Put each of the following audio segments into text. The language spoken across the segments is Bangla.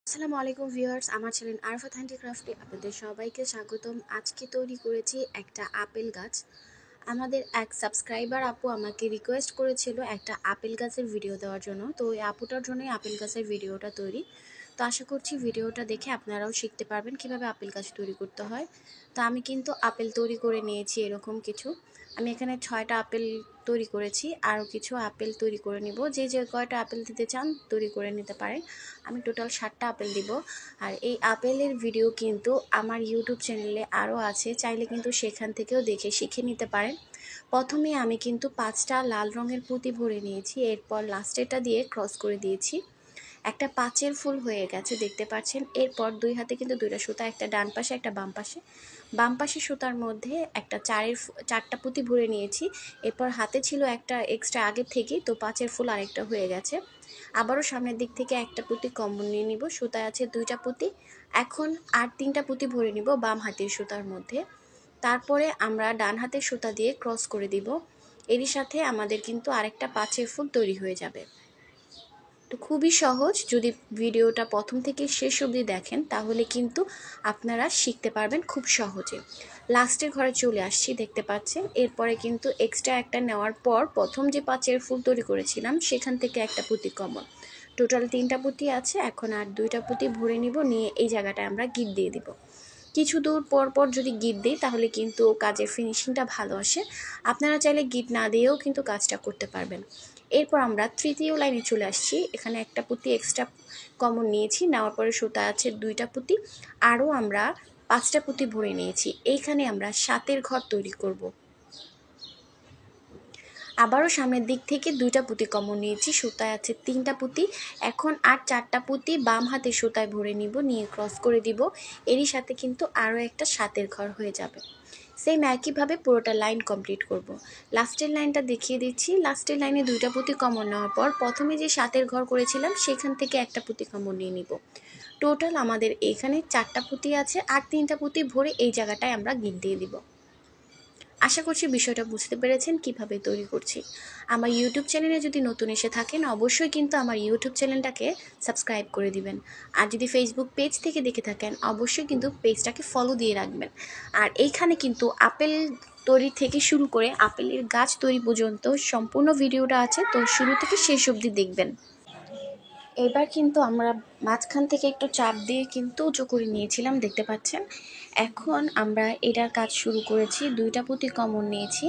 আসসালামু আলাইকুম ভিউয়ার্স, আমার চ্যানেল আরফাত হ্যান্ডিক্রাফটে আপনাদের সবাইকে স্বাগতম। আজকে তৈরি করেছি একটা আপেল গাছ। আমাদের এক সাবস্ক্রাইবার আপু আমাকে রিকোয়েস্ট করেছিল একটা আপেল গাছের ভিডিও দেওয়ার জন্য, তো ওই আপুটার জন্যই আপেল গাছের ভিডিওটা তৈরি। তো আশা করছি ভিডিওটা দেখে আপনারাও শিখতে পারবেন কিভাবে আপেল গাছ তৈরি করতে হয়। তো আমি কিন্তু আপেল তৈরি করে নিয়েছি এরকম কিছু। আমি এখানে 6টা আপেল তৈরি করেছি, আরও কিছু আপেল তৈরি করে নিব। যে কয়টা আপেল দিতে চান তৈরি করে নিতে পারেন। আমি টোটাল 7টা আপেল দিব। আর এই আপেলের ভিডিও কিন্তু আমার ইউটিউব চ্যানেলে আরও আছে, চাইলে কিন্তু সেখান থেকেও দেখে শিখে নিতে পারেন। প্রথমে আমি কিন্তু 5টা লাল রঙের পুঁতি ভরে নিয়েছি, এরপর লাস্টেরটা দিয়ে ক্রস করে দিয়েছি। একটা পাঁচের ফুল হয়ে গেছে দেখতে পাচ্ছেন। এরপর দুই হাতে কিন্তু দুইটা সুতা, একটা ডান পাশে একটা বাম পাশে সুতার মধ্যে একটা চারটা পুঁতি ভরে নিয়েছি। এরপর হাতে ছিল একটা এক্সট্রা আগে থেকেই, তো পাঁচের ফুল আরেকটা হয়ে গেছে। আবারও সামনের দিক থেকে একটা পুঁতি কমন নিয়ে নিব। সুতায় আছে 2টা পুঁতি। এখন আর 3টা পুঁতি ভরে নিব বাম হাতের সুতার মধ্যে। তারপরে আমরা ডান হাতের সুতা দিয়ে ক্রস করে দিব। এরই সাথে আমাদের কিন্তু আরেকটা পাঁচের ফুল তৈরি হয়ে যাবে। তো খুবই সহজ, যদি ভিডিওটা প্রথম থেকে শেষ অবধি দেখেন তাহলে কিন্তু আপনারা শিখতে পারবেন খুব সহজে। লাস্টের ঘরে চলে আসছি দেখতে পাচ্ছেন। এরপরে কিন্তু এক্সট্রা একটা নেওয়ার পর প্রথম যে পাঁচের ফুল তৈরি করেছিলাম সেখান থেকে একটা পুঁতি কমন, টোটাল 3টা পুঁতি আছে। এখন আর 2টা পুঁতি ভরে নিব, নিয়ে এই জায়গাটায় আমরা গিট দিয়ে দিব। কিছু দূর পর পর যদি গিট দিই তাহলে কিন্তু কাজের ফিনিশিংটা ভালো আসে। আপনারা চাইলে গিট না দিয়েও কিন্তু কাজটা করতে পারবেন। এরপর আমরা তৃতীয় লাইনে চলে আসছি। এখানে একটা পুঁতি এক্সট্রা কমন নিয়েছি, নেওয়ার পরে সুতা আছে 2টা পুঁতি, আরও আমরা 5টা পুঁতি ভরে নিয়েছি। এইখানে আমরা 7এর ঘর তৈরি করব। আবারও সামনের দিক থেকে 2টা পুঁতি কমন নিয়েছি, সুতায় আছে 3টা পুঁতি। এখন আর 4টা পুঁতি বাম হাতের সুতায় ভরে নিব, নিয়ে ক্রস করে দিব। এরই সাথে কিন্তু আরও একটা 7এর ঘর হয়ে যাবে। সেম একইভাবে পুরোটা লাইন কমপ্লিট করব। লাস্টের লাইনটা দেখিয়ে দিচ্ছি। লাস্টের লাইনে 2টা পুঁতি কমন নেওয়ার পর প্রথমে যে 7এর ঘর করেছিলাম সেখান থেকে একটা পুঁতি কমন নিয়ে নিব। টোটাল আমাদের এখানে 4টা পুঁতি আছে, আর 3টা পুঁতি ভরে এই জায়গাটায় আমরা গিট দিয়ে দিব। আশা করছি বিষয়টা বুঝতে পেরেছেন কিভাবে তৈরি করছি। আমার ইউটিউব চ্যানেলে যদি নতুন এসে থাকেন অবশ্যই কিন্তু আমার ইউটিউব চ্যানেলটাকে সাবস্ক্রাইব করে দিবেন। আর যদি ফেসবুক পেজ থেকে দেখে থাকেন অবশ্যই কিন্তু পেজটাকে ফলো দিয়ে রাখবেন। আর এইখানে কিন্তু আপেল তৈরি থেকে শুরু করে আপেলের গাছ তৈরি পর্যন্ত সম্পূর্ণ ভিডিওটা আছে, তো শুরু থেকে শেষ অবধি দেখবেন। এবার কিন্তু আমরা মাঝখান থেকে একটু চাপ দিয়ে কিন্তু উঁচু করে নিয়েছিলাম দেখতে পাচ্ছেন। এখন আমরা এটার কাজ শুরু করেছি। 2টা পুঁতি কমন নিয়েছি,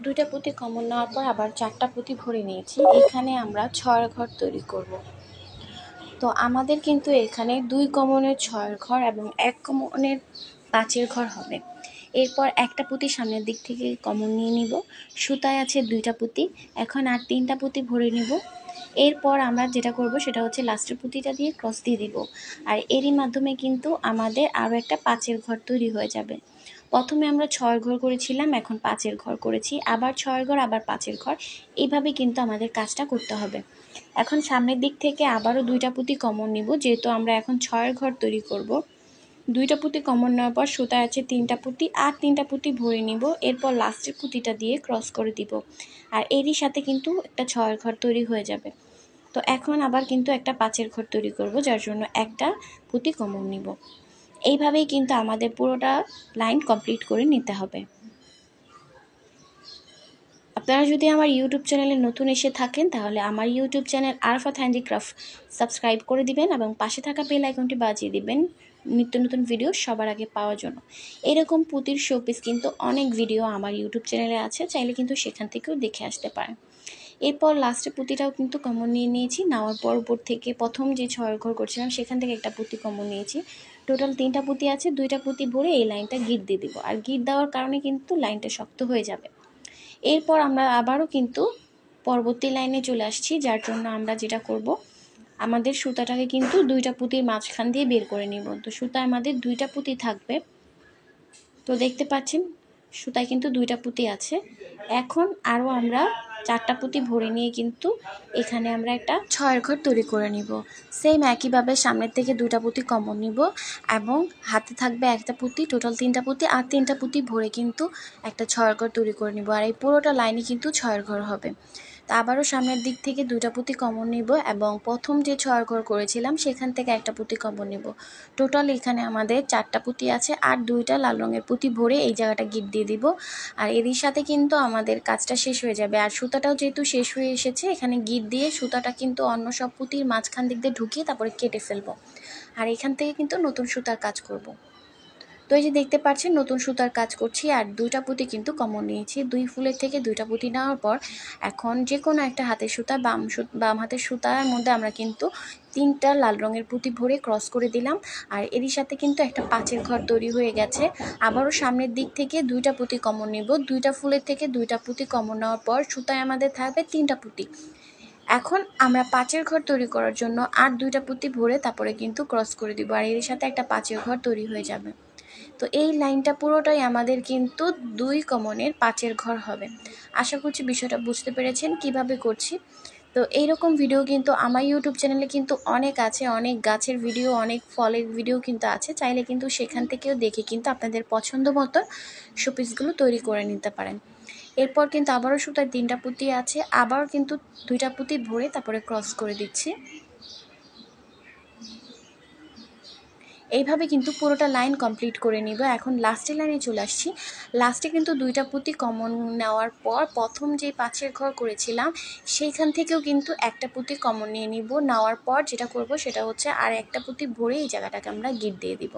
2টা পুঁতি কমন নেওয়ার পর আবার 4টা পুঁতি ভরে নিয়েছি। এখানে আমরা 6 ঘর তৈরি করব। তো আমাদের কিন্তু এখানে 2 কমনের 6 ঘর এবং 1 কমনের 5 ঘর হবে। এরপর একটা পুঁতি সামনের দিক থেকে কমন নিয়ে নিব। সুতায় আছে 2টা পুঁতি। এখন আর 3টা পুঁতি ভরে নিব। এরপর আমরা যেটা করব সেটা হচ্ছে লাস্টের পুঁতিটা দিয়ে ক্রস দিয়ে দিব। আর এরই মাধ্যমে কিন্তু আমাদের আরও একটা 5 ঘর তৈরি হয়ে যাবে। প্রথমে আমরা 6 ঘর করেছিলাম, এখন 5 ঘর করেছি, আবার 6 ঘর আবার 5 ঘর, এইভাবে কিন্তু আমাদের কাজটা করতে হবে। এখন সামনের দিক থেকে আবারও 2টা পুঁতি কমন নিব, যেহেতু আমরা এখন 6 ঘর তৈরি করব। 2টা পুঁতি কমন নেওয়ার পর সুতায় আছে 3টা পুঁতি, আর 3টা পুঁতি ভরে নিব। এরপর লাস্টের পুঁতিটা দিয়ে ক্রস করে দিব। আর এরই সাথে কিন্তু একটা 6 ঘর তৈরি হয়ে যাবে। তো এখন আবার কিন্তু একটা 5 ঘর তৈরি করব, যার জন্য একটা পুঁতি কমন নিব। এইভাবেই কিন্তু আমাদের পুরোটা লাইন কমপ্লিট করে নিতে হবে। আপনারা যদি আমার ইউটিউব চ্যানেলে নতুন এসে থাকেন তাহলে আমার YouTube channel Arfat handicraft subscribe করে দিবেন এবং পাশে থাকা বেল আইকনটি বাজিয়ে দিবেন নিত্য নতুন ভিডিও সবার আগে পাওয়ার জন্য। এরকম পুঁতির শোপিস কিন্তু অনেক ভিডিও আমার ইউটিউব চ্যানেলে আছে, চাইলে কিন্তু সেখান থেকেও দেখে আসতে পারেন। এরপর লাস্টে পুঁতিটাও কিন্তু কমন নিয়ে নিয়েছি। নেওয়ার পর উপর থেকে প্রথম যে 6 ঘর করছিলাম সেখান থেকে একটা পুঁতি কমন নিয়েছি। টোটাল 3টা পুঁতি আছে, 2টা পুঁতি ভরে এই লাইনটা গিট দিয়ে দিব। আর গিট দেওয়ার কারণে কিন্তু লাইনটা শক্ত হয়ে যাবে। এরপর আমরা আবারও কিন্তু পরবর্তী লাইনে চলে আসছি, যার জন্য আমরা যেটা করব আমাদের সুতাটাকে কিন্তু 2টা পুঁতির মাঝখান দিয়ে বের করে নিব। তো সুতায় আমাদের 2টা পুঁতি থাকবে। তো দেখতে পাচ্ছেন সুতায় কিন্তু 2টা পুঁতি আছে। এখন আরও আমরা 4টা পুঁতি ভরে নিয়ে কিন্তু এখানে আমরা একটা 6 ঘর তৈরি করে নিব। সেম একইভাবে সামনের থেকে 2টা পুঁতি কমন নিব এবং হাতে থাকবে একটা পুঁতি, টোটাল 3টা পুঁতি, আর 3টা পুঁতি ভরে কিন্তু একটা 6 ঘর তৈরি করে নিব। আর এই পুরোটা লাইনে কিন্তু 6 ঘর হবে। তো আবারও সামনের দিক থেকে দুইটা পুঁতি কমন নিব এবং প্রথম যে 6 ঘর করেছিলাম সেখান থেকে একটা পুঁতি কমন নিব। টোটাল এখানে আমাদের 4টা পুঁতি আছে আর 2টা লাল রঙের পুঁতি ভরে এই জায়গাটা গিট দিয়ে দিব। আর এরই সাথে কিন্তু আমাদের কাজটা শেষ হয়ে যাবে। আর সুতাটাও যেহেতু শেষ হয়ে এসেছে, এখানে গিট দিয়ে সুতাটা কিন্তু অন্য সব পুঁতির মাঝখান দিক দিয়ে ঢুকিয়ে তারপরে কেটে ফেলবো। আর এখান থেকে কিন্তু নতুন সুতার কাজ করব। তো এই যে দেখতে পাচ্ছেন নতুন সুতার কাজ করছি আর 2টা পুঁতি কিন্তু কমন নিয়েছি। 2 ফুলের থেকে 2টা পুঁতি নেওয়ার পর এখন যে কোনো একটা হাতের সুতা বাম হাতের সুতার মধ্যে আমরা কিন্তু 3টা লাল রঙের পুঁতি ভরে ক্রস করে দিলাম। আর এরই সাথে কিন্তু একটা 5-এর ঘর তৈরি হয়ে গেছে। আবারও সামনের দিক থেকে 2টা পুঁতি কমন নেব। 2টা ফুলের থেকে 2টা পুঁতি কমন নেওয়ার পর সুতায় আমাদের থাকবে 3টা পুঁতি। এখন আমরা 5-এর ঘর তৈরি করার জন্য আর 2টা পুঁতি ভরে তারপরে কিন্তু ক্রস করে দিব। আর এর সাথে একটা 5-এর ঘর তৈরি হয়ে যাবে। তো এই লাইনটা পুরোটাই আমাদের কিন্তু 2 কমনের 5-এর ঘর হবে। আশা করছি বিষয়টা বুঝতে পেরেছেন কিভাবে করছি। তো এইরকম ভিডিও কিন্তু আমার ইউটিউব চ্যানেলে কিন্তু অনেক আছে, অনেক গাছের ভিডিও, অনেক ফলের ভিডিও কিন্তু আছে। চাইলে কিন্তু সেখান থেকেও দেখে কিন্তু আপনাদের পছন্দ মতো শোপিসগুলো তৈরি করে নিতে পারেন। এরপর কিন্তু আবারও সুতায় 3টা পুঁতি আছে, আবারও কিন্তু 2টা পুঁতি ভরে তারপরে ক্রস করে দিচ্ছি। এইভাবে কিন্তু পুরোটা লাইন কমপ্লিট করে নিব। এখন লাস্টের লাইনে চলে আসছি। লাস্টে কিন্তু 2টা পুঁতি কমন নেওয়ার পর প্রথম যে 5-এর ঘর করেছিলাম সেইখান থেকেও কিন্তু একটা পুঁতি কমন নিয়ে নিব। নেওয়ার পর যেটা করব সেটা হচ্ছে আর একটা পুঁতি ভরে এই জায়গাটাকে আমরা গিট দিয়ে দিব।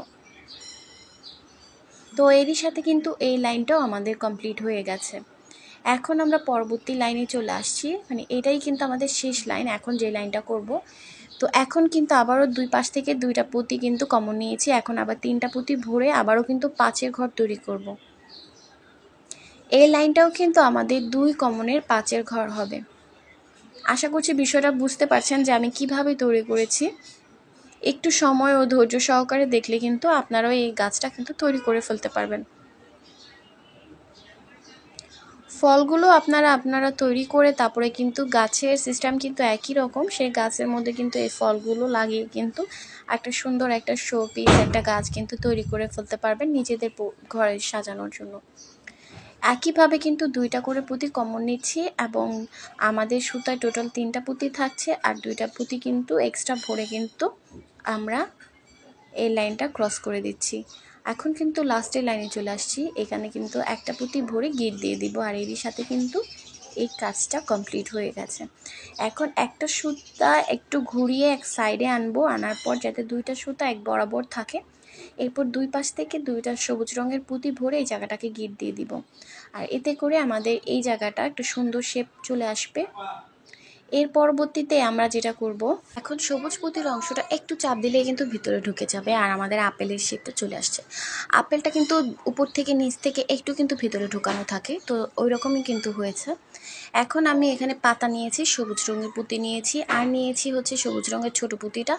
তো এরই সাথে কিন্তু এই লাইনটাও আমাদের কমপ্লিট হয়ে গেছে। এখন আমরা পরবর্তী লাইনে চলে আসছি, মানে এটাই কিন্তু আমাদের শেষ লাইন এখন যে লাইনটা করব। তো এখন কিন্তু আবারও 2 পাশ থেকে 2টা পুঁতি কিন্তু কমন নিয়েছি। এখন আবার 3টা পুঁতি ভরে আবারও কিন্তু 5-এর ঘর তৈরি করব। এই লাইনটাও কিন্তু আমাদের 2 কমনের 5-এর ঘর হবে। আশা করছি বিষয়টা বুঝতে পারছেন যে আমি কিভাবে তৈরি করেছি। একটু সময় ও ধৈর্য সহকারে দেখলে কিন্তু আপনারাও এই গাছটা কিন্তু তৈরি করে ফেলতে পারবেন। ফলগুলো আপনারা তৈরি করে তারপরে কিন্তু গাছের সিস্টেম কিন্তু একই রকম। সেই গাছের মধ্যে কিন্তু এই ফলগুলো লাগিয়ে কিন্তু একটা সুন্দর একটা শো পিস একটা গাছ কিন্তু তৈরি করে ফেলতে পারবেন নিজেদের ঘরে সাজানোর জন্য। একইভাবে কিন্তু 2টা করে পুঁতি কমন নিচ্ছি এবং আমাদের সুতায় টোটাল 3টা পুঁতি থাকছে আর 2টা পুঁতি কিন্তু এক্সট্রা ভরে কিন্তু আমরা এই লাইনটা ক্রস করে দিচ্ছি। এখন কিন্তু লাস্টের লাইনে চলে আসছি। এখানে কিন্তু একটা পুঁতি ভরে গিট দিয়ে দিব আর এরই সাথে কিন্তু এই কাজটা কমপ্লিট হয়ে গেছে। এখন একটা সুতা একটু ঘুরিয়ে এক সাইডে আনবো, আনার পর যাতে 2টা সুতা এক বরাবর থাকে। এরপর 2 পাশ থেকে 2টা সবুজ রঙের পুঁতি ভরে এই জায়গাটাকে গিট দিয়ে দিব। আর এতে করে আমাদের এই জায়গাটা একটা সুন্দর শেপ চলে আসবে। এর পরবর্তীতে আমরা যেটা করব, এখন সবুজ পুঁতির অংশটা একটু চাপ দিলেই কিন্তু ভিতরে ঢুকে যাবে আর আমাদের আপেলের শেপটা চলে আসছে। আপেলটা কিন্তু উপর থেকে নিচ থেকে একটু কিন্তু ভিতরে ঢুকানো থাকে, তো ওই রকমই কিন্তু হয়েছে। এখন আমি এখানে পাতা নিয়েছি, সবুজ রঙের পুঁতি নিয়েছি আর নিয়েছি হচ্ছে সবুজ রঙের ছোট পুঁতিটা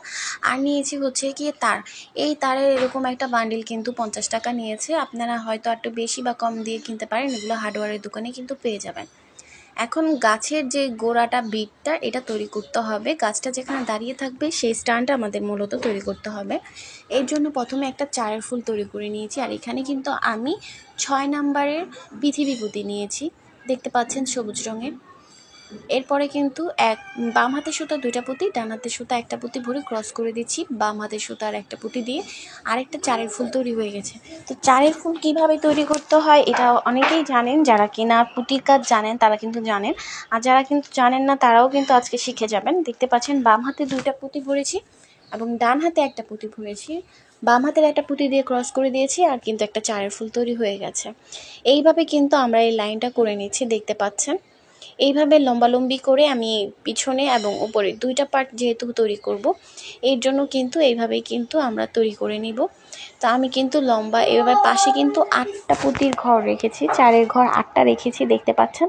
আর নিয়েছি হচ্ছে কি তার। এই তারের এরকম একটা বান্ডিল কিন্তু 50 টাকা নিয়েছে। আপনারা হয়তো একটু বেশি বা কম দিয়ে কিনতে পারেন, এগুলো হার্ডওয়্যারের দোকানে কিন্তু পেয়ে যাবেন। এখন গাছের যে গোড়াটা বিটটা এটা তৈরি করতে হবে। গাছটা যেখানে দাঁড়িয়ে থাকবে সেই স্ট্যান্ডটা আমাদের মূলত তৈরি করতে হবে। এর জন্য প্রথমে একটা 4-এর ফুল তৈরি করে নিয়েছি আর এখানে কিন্তু আমি 6 নাম্বারের পৃথিবী পুঁতি নিয়েছি, দেখতে পাচ্ছেন সবুজ রঙের। এরপরে কিন্তু বাম হাতের সুতা 2টা পুঁতি, ডান হাতের সুতা একটা পুঁতি ভরে ক্রস করে দিচ্ছি। বাম হাতের সুতার একটা পুঁতি দিয়ে আরেকটা 4-এর ফুল তৈরি হয়ে গেছে। তো 4-এর ফুল কিভাবে তৈরি করতে হয় এটা অনেকেই জানেন, যারা কিনা পুঁতির কাজ জানেন তারা কিন্তু জানেন, আর যারা কিন্তু জানেন না তারাও কিন্তু আজকে শিখে যাবেন। দেখতে পাচ্ছেন বাম হাতে 2টা পুঁতি ভরেছি এবং ডান হাতে একটা পুঁতি ভরেছি। বাম হাতের একটা পুঁতি দিয়ে ক্রস করে দিয়েছি আর কিন্তু একটা 4-এর ফুল তৈরি হয়ে গেছে। এইভাবে কিন্তু আমরা এই লাইনটা করে নিচ্ছি, দেখতে পাচ্ছেন। এইভাবে লম্বালম্বি করে আমি পিছনে এবং উপরে 2টা পার্ট যেহেতু তৈরি করব, এর জন্য কিন্তু এইভাবেই কিন্তু আমরা তৈরি করে নিব। তো আমি কিন্তু লম্বা এভাবে পাশে কিন্তু 8টা পুঁতির ঘর রেখেছি, 4-এর ঘর 8টা রেখেছি, দেখতে পাচ্ছেন।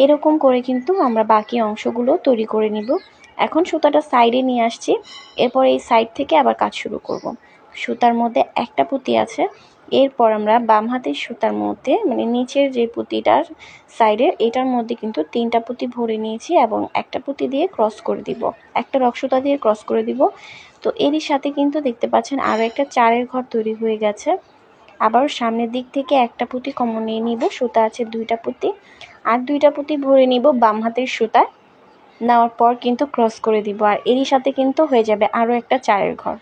এরকম করে কিন্তু আমরা বাকি অংশগুলো তৈরি করে নিব। এখন সুতাটা সাইডে নিয়ে আসছি, এরপর এই সাইড থেকে আবার কাজ শুরু করব। সুতার মধ্যে একটা পুঁতি আছে, এরপর আমরা বাম হাতের সুতার মধ্যে মানে নিচের যে পুঁতিটার সাইডে এটার মধ্যে কিন্তু 3টা পুঁতি ভরে নিয়েছি এবং একটা পুঁতি দিয়ে ক্রস করে দিব, একটা রক্সুতা দিয়ে ক্রস করে দিব। তো এরই সাথে কিন্তু দেখতে পাচ্ছেন আরও একটা 4-এর ঘর তৈরি হয়ে গেছে। আবার সামনের দিক থেকে একটা পুঁতি কমন নিয়ে নিব, সুতা আছে 2টা পুঁতি আর 2টা পুঁতি ভরে নিব বাম হাতের সুতায়। নেওয়ার পর কিন্তু ক্রস করে দিব, আর এরই সাথে কিন্তু হয়ে যাবে আরও একটা 4-এর ঘর।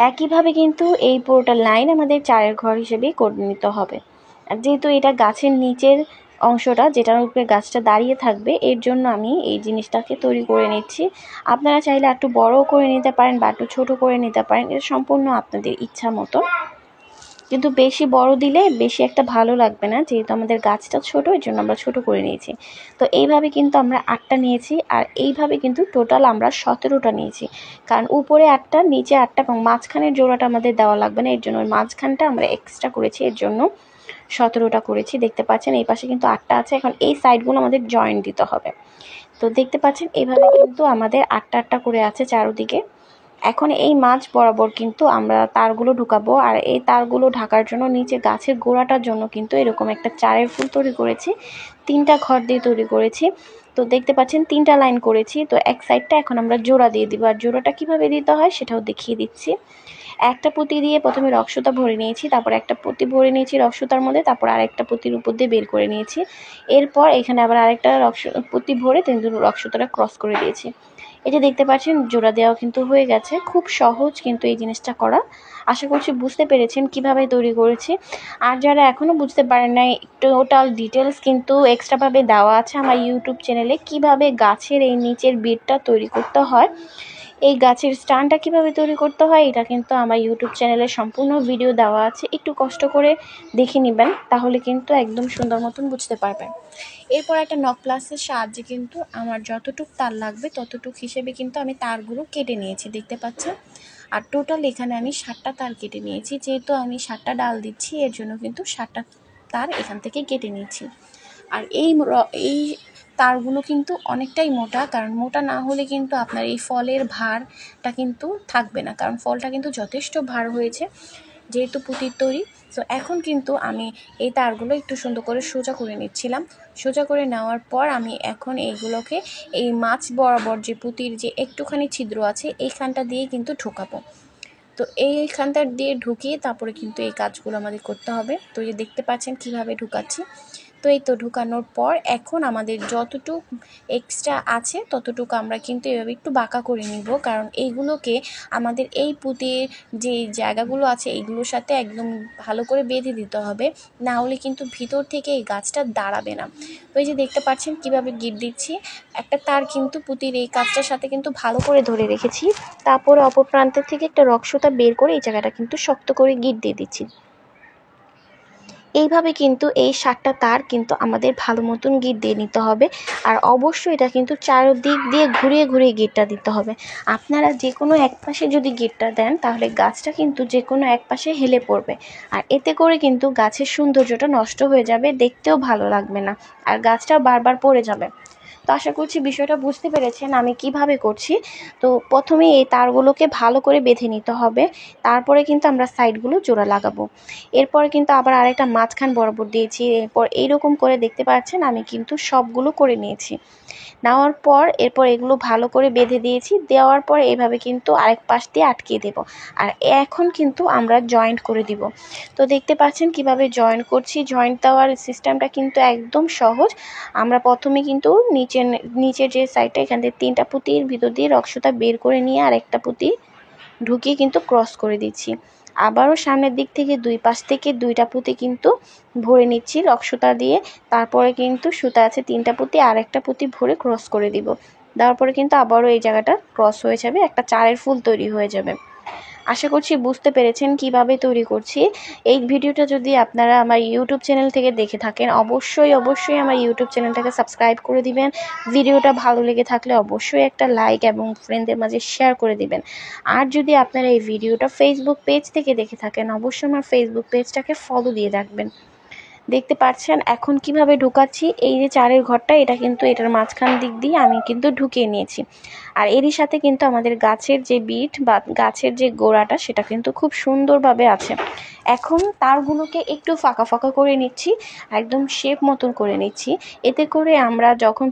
একইভাবে কিন্তু এই পুরোটা লাইন আমাদের 4-এর ঘর হিসেবেই করে নিতে হবে। আর যেহেতু এটা গাছের নিচের অংশটা, যেটার উপরে গাছটা দাঁড়িয়ে থাকবে, এর জন্য আমি এই জিনিসটাকে তৈরি করে নিচ্ছি। আপনারা চাইলে একটু বড়ও করে নিতে পারেন বা একটু ছোটো করে নিতে পারেন, এটা সম্পূর্ণ আপনাদের ইচ্ছা মতো। কিন্তু বেশি বড় দিলে বেশি একটা ভালো লাগবে না, যেহেতু আমাদের গাছটা ছোট, এর জন্য আমরা ছোট করে নিয়েছি। তো এইভাবে কিন্তু আমরা 8টা নিয়েছি, আর এইভাবে কিন্তু টোটাল আমরা 17টা নিয়েছি। কারণ উপরে 8টা, নিচে 8টা এবং মাঝখানের জোড়াটা আমাদের দেওয়া লাগবে না, এর জন্য মাঝখানটা আমরা এক্সট্রা করেছি, এর জন্য 17টা করেছি। দেখতে পাচ্ছেন এই পাশে কিন্তু 8টা আছে। এখন এই সাইডগুলো আমাদের জয়েন্ট দিতে হবে। তো দেখতে পাচ্ছেন এইভাবে কিন্তু আমাদের 8টা করে আছে চারদিকে। এখন এই মাঝ বরাবর কিন্তু আমরা তারগুলো ঢুকাবো, আর এই তারগুলো ঢাকার জন্য নিচে গাছের গোড়াটার জন্য কিন্তু এরকম একটা 4-এর ফুল তৈরি করেছি, 3টা ঘর দিয়ে তৈরি করেছি। তো দেখতে পাচ্ছেন 3টা লাইন করেছি। তো এক সাইডটা এখন আমরা জোড়া দিয়ে দিব, আর জোড়াটা কিভাবে দিতে হয় সেটাও দেখিয়ে দিচ্ছি। একটা পুঁতি দিয়ে প্রথমে রক্সুতা ভরে নিয়েছি, তারপর একটা পুঁতি ভরে নিয়েছি রক্সুতার মধ্যে, তারপর আরেকটা পুঁতির উপর দিয়ে বের করে নিয়েছি। এরপর এখানে আবার আরেকটা পুঁতি ভরে রক্সুতাটা ক্রস করে দিয়েছি। এই যে দেখতে পাচ্ছেন জোড়া দেওয়া কিন্তু হয়ে গেছে। খুব সহজ কিন্তু এই জিনিসটা করা। আশা করছি বুঝতে পেরেছেন কিভাবে তৈরি করেছি। আর যারা এখনও বুঝতে পারেন নাই, টোটাল ডিটেলস কিন্তু এক্সট্রাভাবে দেওয়া আছে আমার ইউটিউব চ্যানেলে, কিভাবে গাছের এই নিচের বিটটা তৈরি করতে হয়, এই গাছের স্ট্যান্ডটা কিভাবে তৈরি করতে হয়, এটা কিন্তু আমার ইউটিউব চ্যানেলে সম্পূর্ণ ভিডিও দেওয়া আছে। একটু কষ্ট করে দেখে নেবেন, তাহলে কিন্তু একদম সুন্দর মতন বুঝতে পারবেন। এরপর একটা নক প্লাসের সাহায্যে কিন্তু আমার যতটুক তার লাগবে ততটুক হিসেবে কিন্তু আমি তারগুলো কেটে নিয়েছি, দেখতে পাচ্ছেন। আর টোটাল এখানে আমি 7টা তার কেটে নিয়েছি, যেহেতু আমি 7টা ডাল দিচ্ছি, এর জন্য কিন্তু 7টা তার এখান থেকে কেটে নিয়েছি। আর এই তারগুলো কিন্তু অনেকটাই মোটা, কারণ মোটা না হলে কিন্তু আপনার এই ফলের ভারটা কিন্তু থাকবে না, কারণ ফলটা কিন্তু যথেষ্ট ভার হয়েছে যেহেতু পুঁতির তৈরি। তো এখন কিন্তু আমি এই তারগুলো একটু সুন্দর করে সোজা করে নিচ্ছিলাম। সোজা করে নেওয়ার পর আমি এখন এইগুলোকে এই মাছ বরাবর যে পুঁতির যে একটুখানি ছিদ্র আছে এইখানটা দিয়ে কিন্তু ঢোকাবো। তো এইখানটা দিয়ে ঢুকিয়ে তারপরে কিন্তু এই কাজগুলো আমাদের করতে হবে। তো এই দেখতে পাচ্ছেন কিভাবে ঢুকাচ্ছি। তো এই তো ঢুকানোর পর এখন আমাদের যতটুক এক্সট্রা আছে ততটুকু আমরা কিন্তু এভাবে একটু বাঁকা করে নিব, কারণ এইগুলোকে আমাদের এই পুঁতির যে জায়গাগুলো আছে এইগুলোর সাথে একদম ভালো করে বেঁধে দিতে হবে, না হলে কিন্তু ভিতর থেকে এই গাছটা দাঁড়াবে না। তো এই যে দেখতে পাচ্ছেন কিভাবে গিট দিচ্ছি, একটা তার কিন্তু পুঁতির এই কাজটার সাথে কিন্তু ভালো করে ধরে রেখেছি, তারপরে অপর প্রান্তের থেকে একটা রক্সতা বের করে এই জায়গাটা কিন্তু শক্ত করে গিট দিয়ে দিচ্ছি। এইভাবে কিন্তু এই 7টা তার কিন্তু আমাদের ভালো মতন গিট দিয়ে নিতে হবে। আর অবশ্যই এটা কিন্তু চারদিক দিয়ে ঘুরিয়ে ঘুরিয়ে গিটটা দিতে হবে। আপনারা যে কোনো এক পাশে যদি গিটটা দেন তাহলে গাছটা কিন্তু যে কোনো এক পাশে হেলে পড়বে, আর এতে করে কিন্তু গাছের সৌন্দর্যটা নষ্ট হয়ে যাবে, দেখতেও ভালো লাগবে না, আর গাছটাও বারবার পড়ে যাবে। তো আশা করছি বিষয়টা বুঝতে পেরেছেন আমি কিভাবে করছি। তো প্রথমে এই তারগুলোকে ভালো করে বেঁধে নিতে হবে, তারপরে কিন্তু আমরা সাইডগুলো জোড়া লাগাবো। এরপরে কিন্তু আবার আরেকটা মাঝখান বরাবর দিয়েছি। এরপর এইরকম করে দেখতে পাচ্ছেন আমি কিন্তু সবগুলো করে নিয়েছি। নেওয়ার পর এরপর এগুলো ভালো করে বেঁধে দিয়েছি, দেওয়ার পর এইভাবে কিন্তু আরেক পাশ দিয়ে আটকিয়ে দেব। আর এখন কিন্তু আমরা জয়েন্ট করে দিব। তো দেখতে পাচ্ছেন কিভাবে জয়েন্ট করছি। জয়েন্ট দেওয়ার সিস্টেমটা কিন্তু একদম সহজ। আমরা প্রথমে কিন্তু নিচের যে সাইডটা এখান থেকে 3টা পুঁতির ভিতর দিয়ে রক্সতা বের করে নিয়ে আরেকটা পুঁতি ঢুকিয়ে কিন্তু ক্রস করে দিচ্ছি। আবারও সামনের দিক থেকে 2 পাশ থেকে 2টা পুঁতি কিন্তু ভরে নিচ্ছি রক্সতা দিয়ে। তারপরে কিন্তু সুতা আছে 3টা পুঁতি, আর একটা পুঁতি ভরে ক্রস করে দিব। দেওয়ার পরে কিন্তু আবারও এই জায়গাটা ক্রস হয়ে যাবে, একটা 4-এর ফুল তৈরি হয়ে যাবে। আশা করছি বুঝতে পেরেছেন কিভাবে তৈরি করছি। এই ভিডিওটা যদি আপনারা আমার ইউটিউব চ্যানেল থেকে দেখে থাকেন অবশ্যই আমার ইউটিউব চ্যানেলটাকে সাবস্ক্রাইব করে দিবেন। ভিডিওটা ভালো লেগে থাকলে অবশ্যই একটা লাইক এবং ফ্রেন্ডদের মাঝে শেয়ার করে দিবেন। আর যদি আপনারা এই ভিডিওটা ফেসবুক পেজ থেকে দেখে থাকেন অবশ্যই আমার ফেসবুক পেজটাকে ফলো দিয়ে রাখবেন। দেখতে পাচ্ছেন এখন কিভাবে ঢুকাচ্ছি। এই যে 4-এর ঘরটা এটা কিন্তু এটার মাঝখান দিক দিয়ে আমি কিন্তু ঢুকিয়ে নিয়েছি। আর এরই সাথে কিন্তু আমাদের গাছের যে বিট বা গাছের যে গোড়াটা সেটা কিন্তু খুব সুন্দরভাবে আছে। এখন তারগুলোকে একটু ফাঁকা ফাঁকা করে নিচ্ছি, একদম শেপ মতন করে নিচ্ছি, এতে করে আমরা যখন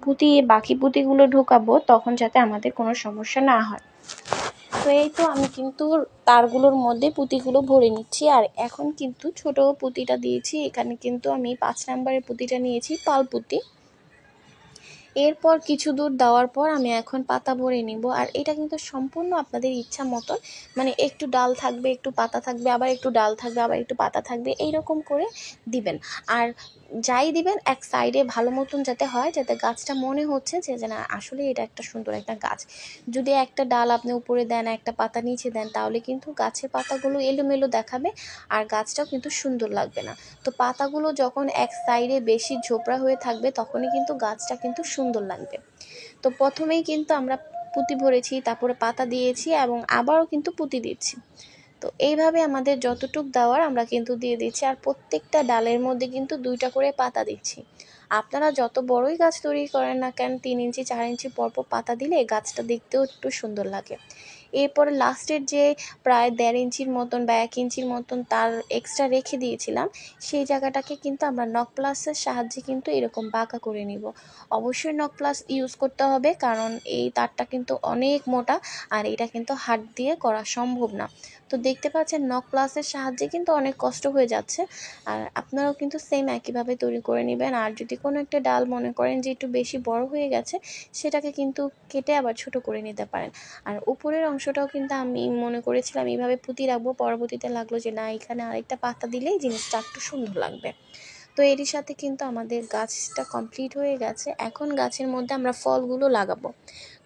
বাকি পুঁতিগুলো ঢোকাবো তখন যাতে আমাদের কোনো সমস্যা না হয়। তো এই তো আমি কিন্তু তারগুলোর মধ্যে পুঁতিগুলো ভরে নিচ্ছি। আর এখন কিন্তু ছোট পুঁতিটা দিয়েছি, এখানে কিন্তু আমি 5 নাম্বারের পুঁতিটা নিয়েছি, পাল পুঁতি। এরপর কিছু দূর দেওয়ার পর আমি এখন পাতা ভরে নিব। আর এটা কিন্তু সম্পূর্ণ আপনাদের ইচ্ছা মতন, মানে একটু ডাল থাকবে, একটু পাতা থাকবে, আবার একটু ডাল থাকবে, আবার একটু পাতা থাকবে, এইরকম করে দিবেন। আর যাই দিবেন এক সাইডে ভালো মতন যাতে হয়, যাতে গাছটা মনে হচ্ছে যে না আসলে এটা একটা সুন্দর একটা গাছ। যদি একটা ডাল আপনি উপরে দেন, একটা পাতা নিচে দেন, তাহলে কিন্তু গাছের পাতাগুলো এলোমেলো দেখাবে আর গাছটাও কিন্তু সুন্দর লাগবে না। তো পাতাগুলো যখন এক সাইডে বেশি ঝোপড়া হয়ে থাকবে তখনই কিন্তু গাছটা কিন্তু সুন্দর লাগবে। তো প্রথমেই কিন্তু আমরা পুঁতি ভরেছি, তারপরে পাতা দিয়েছি এবং আবারও কিন্তু পুঁতি দিচ্ছি। তো এইভাবে আমাদের যতটুক দেওয়ার আমরা কিন্তু দিয়ে দিচ্ছি। আর প্রত্যেকটা ডালের মধ্যে কিন্তু 2টা করে পাতা দিচ্ছি। আপনারা যত বড়ই গাছ তৈরি করেন না কেন 3 ইঞ্চি 4 ইঞ্চি পরপর পাতা দিলে গাছটা দেখতেও একটু সুন্দর লাগে। এরপরে লাস্টের যে প্রায় 1.5 ইঞ্চির মতন বা 1 ইঞ্চির মতন তার এক্সট্রা রেখে দিয়েছিলাম, সেই জায়গাটাকে কিন্তু আমরা নক প্লাসের সাহায্যে কিন্তু এরকম বাঁকা করে নিব। অবশ্যই নক প্লাস ইউজ করতে হবে, কারণ এই তারটা কিন্তু অনেক মোটা আর এটা কিন্তু হাত দিয়ে করা সম্ভব না। তো দেখতে পাচ্ছেন নক প্লাসের সাহায্যে কিন্তু অনেক কষ্ট হয়ে যাচ্ছে। আর আপনারাও কিন্তু সেম একইভাবে তৈরি করে নেবেন। আর যদি কোনো একটা ডাল মনে করেন যে একটু বেশি বড় হয়ে গেছে, সেটাকে কিন্তু কেটে আবার ছোট করে নিতে পারেন। আর উপরের অংশটাও কিন্তু আমি মনে করেছিলাম এইভাবে পুঁতি রাখবো, পরবর্তীতে লাগলো যে না এখানে আরেকটা পাতা দিলেই জিনিসটা একটু সুন্দর লাগবে। তো এরই সাথে কিন্তু আমাদের গাছটা কমপ্লিট হয়ে গেছে। এখন গাছের মধ্যে আমরা ফলগুলো লাগাবো।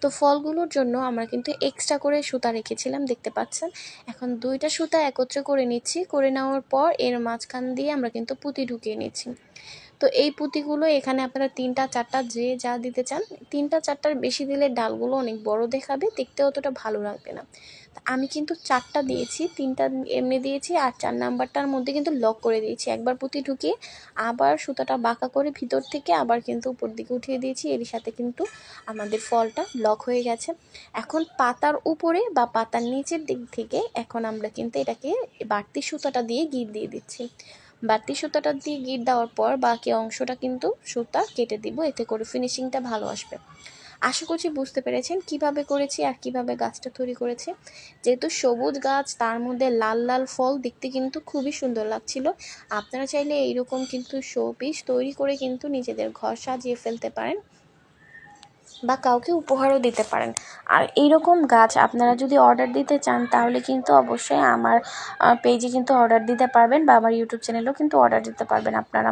তো ফলগুলোর জন্য আমরা কিন্তু এক্সট্রা করে সুতা রেখেছিলাম, দেখতে পাচ্ছেন। এখন 2টা সুতা একত্রে করে নিচ্ছি, করে নেওয়ার পর এর মাঝখান দিয়ে আমরা কিন্তু পুঁতি ঢুকিয়ে নিচ্ছি। তো এই পুঁতিগুলো এখানে আপনারা 3টা 4টা যে যা দিতে চান, 3টা 4টার বেশি দিলে ডালগুলো অনেক বড় দেখাবে, দেখতে অতটা ভালো লাগবে না। আমি কিন্তু 4টা দিয়েছি, 3টা এমনি দিয়েছি আর 4 নাম্বারটার মধ্যে কিন্তু লক করে দিয়েছি। একবার পুঁতি ঢুকিয়ে আবার সুতাটা বাঁকা করে ভিতর থেকে আবার কিন্তু উপর দিকে উঠিয়ে দিয়েছি। এর সাথে কিন্তু আমাদের ফলটা লক হয়ে গেছে। এখন পাতার উপরে বা পাতার নিচের দিক থেকে এখন আমরা কিন্তু এটাকে বাড়তি সুতাটা দিয়ে গিট দিয়ে দিচ্ছি। বাড়তি সুতাটা দিয়ে গিট দেওয়ার পর বাকি অংশটা কিন্তু সুতা কেটে দিব, এতে করে ফিনিশিংটা ভালো আসবে। আশা করছি বুঝতে পেরেছেন কিভাবে করেছি আর কিভাবে গাছটা তৈরি করেছি। যেহেতু সবুজ গাছ, তার মধ্যে লাল লাল ফল, দেখতে কিন্তু খুবই সুন্দর লাগছিল। আপনারা চাইলে এইরকম কিন্তু শো পিস তৈরি করে কিন্তু নিজেদের ঘর সাজিয়ে ফেলতে পারেন বা কাউকে উপহারও দিতে পারেন। আর এইরকম গাছ আপনারা যদি অর্ডার দিতে চান তাহলে কিন্তু অবশ্যই আমার পেজে কিন্তু অর্ডার দিতে পারবেন বা আমার ইউটিউব চ্যানেলেও কিন্তু অর্ডার দিতে পারবেন আপনারা।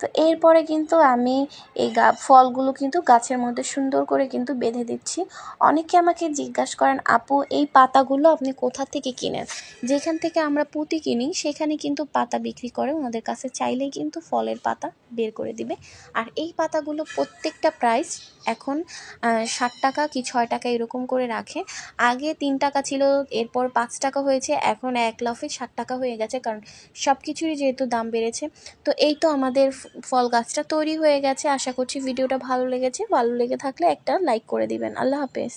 তো এরপরে কিন্তু আমি এই ফলগুলো কিন্তু গাছের মধ্যে সুন্দর করে কিন্তু বেঁধে দিচ্ছি। অনেকে আমাকে জিজ্ঞাসা করেন আপু এই পাতাগুলো আপনি কোথা থেকে কিনেন? যেখান থেকে আমরা পুঁতি কিনি সেখানে কিন্তু পাতা বিক্রি করে, ওনাদের কাছে চাইলেই কিন্তু ফলের পাতা বের করে দিবে। আর এই পাতাগুলো প্রত্যেকটা প্রাইস এখন 60 টাকা কি 6 টাকা এরকম করে রাখে। আগে 3 টাকা ছিল, এরপর 5 টাকা হয়েছে, এখন এক লাফে 60 টাকা হয়ে গেছে, কারণ সব কিছুরই যেহেতু দাম বেড়েছে। তো এই তো আমাদের ফল গাছটা তৈরি হয়ে গেছে। আশা করছি ভিডিওটা ভালো লেগেছে। ভালো লেগে থাকলে একটা লাইক করে দিবেন। আল্লাহ হাফেজ।